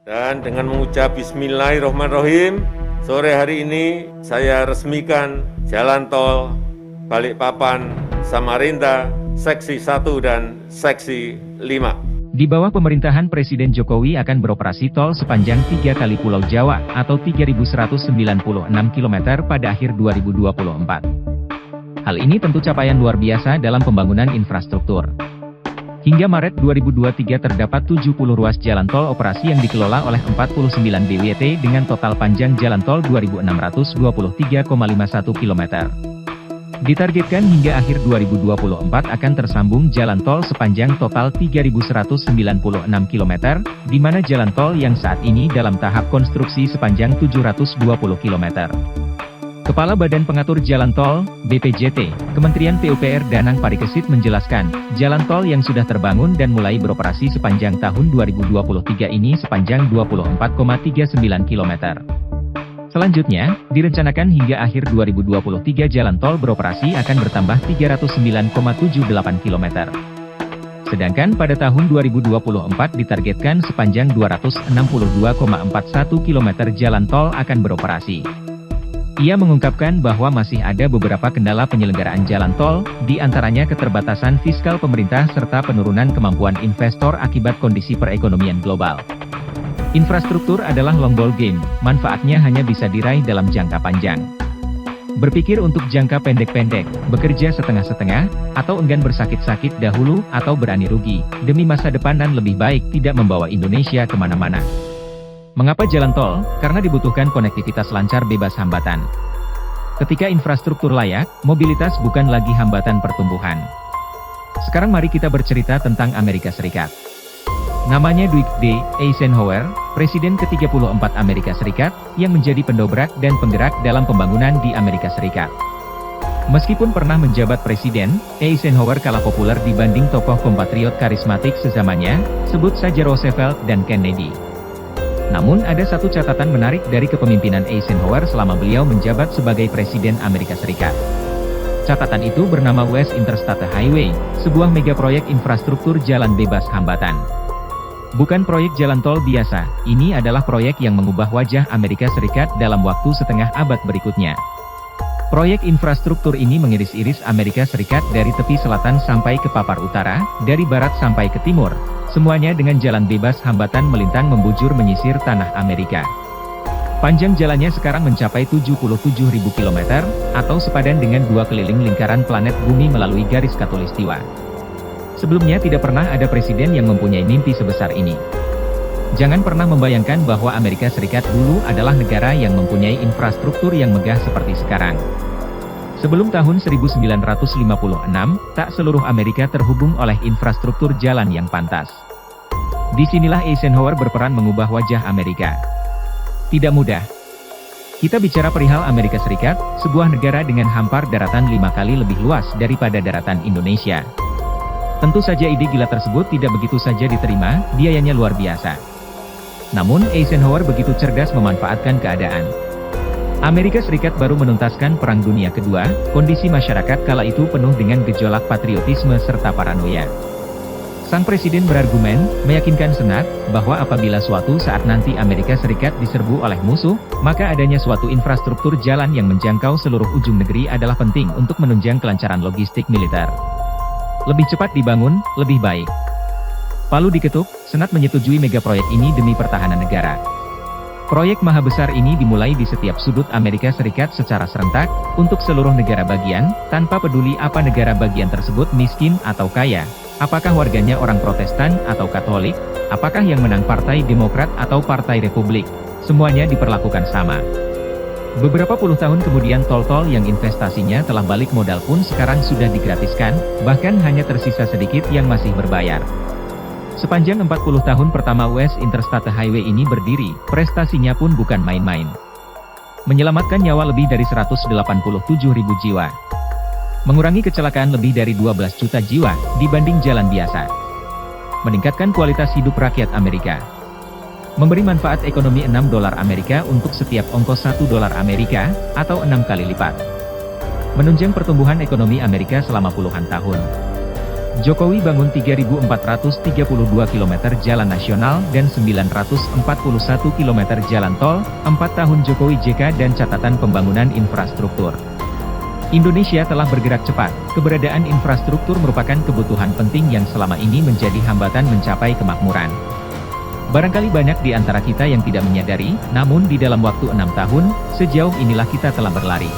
Dan dengan mengucap Bismillahirrahmanirrahim, sore hari ini saya resmikan Jalan Tol Balikpapan Samarinda Seksi 1 dan Seksi 5. Di bawah pemerintahan Presiden Jokowi akan beroperasi tol sepanjang 3 kali Pulau Jawa atau 3.196 km pada akhir 2024. Hal ini tentu capaian luar biasa dalam pembangunan infrastruktur. Hingga Maret 2023 terdapat 70 ruas jalan tol operasi yang dikelola oleh 49 BWT dengan total panjang jalan tol 2.623,51 km. Ditargetkan hingga akhir 2024 akan tersambung jalan tol sepanjang total 3.196 km, di mana jalan tol yang saat ini dalam tahap konstruksi sepanjang 720 km. Kepala Badan Pengatur Jalan Tol, BPJT, Kementerian PUPR Danang Parikesit menjelaskan, jalan tol yang sudah terbangun dan mulai beroperasi sepanjang tahun 2023 ini sepanjang 24,39 km. Selanjutnya, direncanakan hingga akhir 2023 jalan tol beroperasi akan bertambah 309,78 km. Sedangkan pada tahun 2024 ditargetkan sepanjang 262,41 km jalan tol akan beroperasi. Ia mengungkapkan bahwa masih ada beberapa kendala penyelenggaraan jalan tol, di antaranya keterbatasan fiskal pemerintah serta penurunan kemampuan investor akibat kondisi perekonomian global. Infrastruktur adalah long ball game, manfaatnya hanya bisa diraih dalam jangka panjang. Berpikir untuk jangka pendek-pendek, bekerja setengah-setengah, atau enggan bersakit-sakit dahulu, atau berani rugi, demi masa depan dan lebih baik tidak membawa Indonesia kemana-mana. Mengapa jalan tol? Karena dibutuhkan konektivitas lancar bebas hambatan. Ketika infrastruktur layak, mobilitas bukan lagi hambatan pertumbuhan. Sekarang mari kita bercerita tentang Amerika Serikat. Namanya Dwight D. Eisenhower, Presiden ke-34 Amerika Serikat, yang menjadi pendobrak dan penggerak dalam pembangunan di Amerika Serikat. Meskipun pernah menjabat presiden, Eisenhower kalah populer dibanding tokoh kompatriot karismatik sezamannya, sebut saja Roosevelt dan Kennedy. Namun ada satu catatan menarik dari kepemimpinan Eisenhower selama beliau menjabat sebagai Presiden Amerika Serikat. Catatan itu bernama West Interstate Highway, sebuah mega proyek infrastruktur jalan bebas hambatan. Bukan proyek jalan tol biasa, ini adalah proyek yang mengubah wajah Amerika Serikat dalam waktu setengah abad berikutnya. Proyek infrastruktur ini mengiris-iris Amerika Serikat dari tepi selatan sampai ke papan utara, dari barat sampai ke timur. Semuanya dengan jalan bebas hambatan melintang membujur menyisir tanah Amerika. Panjang jalannya sekarang mencapai 77.000 km, atau sepadan dengan 2 keliling lingkaran planet bumi melalui garis khatulistiwa. Sebelumnya tidak pernah ada presiden yang mempunyai mimpi sebesar ini. Jangan pernah membayangkan bahwa Amerika Serikat dulu adalah negara yang mempunyai infrastruktur yang megah seperti sekarang. Sebelum tahun 1956, tak seluruh Amerika terhubung oleh infrastruktur jalan yang pantas. Disinilah Eisenhower berperan mengubah wajah Amerika. Tidak mudah. Kita bicara perihal Amerika Serikat, sebuah negara dengan hampar daratan 5 kali lebih luas daripada daratan Indonesia. Tentu saja ide gila tersebut tidak begitu saja diterima, biayanya luar biasa. Namun Eisenhower begitu cerdas memanfaatkan keadaan. Amerika Serikat baru menuntaskan Perang Dunia Kedua, kondisi masyarakat kala itu penuh dengan gejolak patriotisme serta paranoia. Sang presiden berargumen, meyakinkan Senat, bahwa apabila suatu saat nanti Amerika Serikat diserbu oleh musuh, maka adanya suatu infrastruktur jalan yang menjangkau seluruh ujung negeri adalah penting untuk menunjang kelancaran logistik militer. Lebih cepat dibangun, lebih baik. Palu diketuk, Senat menyetujui megaproyek ini demi pertahanan negara. Proyek maha besar ini dimulai di setiap sudut Amerika Serikat secara serentak, untuk seluruh negara bagian, tanpa peduli apa negara bagian tersebut miskin atau kaya, apakah warganya orang Protestan atau Katolik, apakah yang menang Partai Demokrat atau Partai Republik, semuanya diperlakukan sama. Beberapa puluh tahun kemudian tol-tol yang investasinya telah balik modal pun sekarang sudah digratiskan, bahkan hanya tersisa sedikit yang masih berbayar. Sepanjang 40 tahun pertama West Interstate Highway ini berdiri, prestasinya pun bukan main-main. Menyelamatkan nyawa lebih dari 187.000 jiwa. Mengurangi kecelakaan lebih dari 12 juta jiwa, dibanding jalan biasa. Meningkatkan kualitas hidup rakyat Amerika. Memberi manfaat ekonomi $6 Amerika untuk setiap ongkos $1 Amerika, atau 6 kali lipat. Menunjang pertumbuhan ekonomi Amerika selama puluhan tahun. Jokowi bangun 3.432 km jalan nasional dan 941 km jalan tol, 4 tahun Jokowi JK dan catatan pembangunan infrastruktur. Indonesia telah bergerak cepat, keberadaan infrastruktur merupakan kebutuhan penting yang selama ini menjadi hambatan mencapai kemakmuran. Barangkali banyak di antara kita yang tidak menyadari, namun di dalam waktu 6 tahun, sejauh inilah kita telah berlari.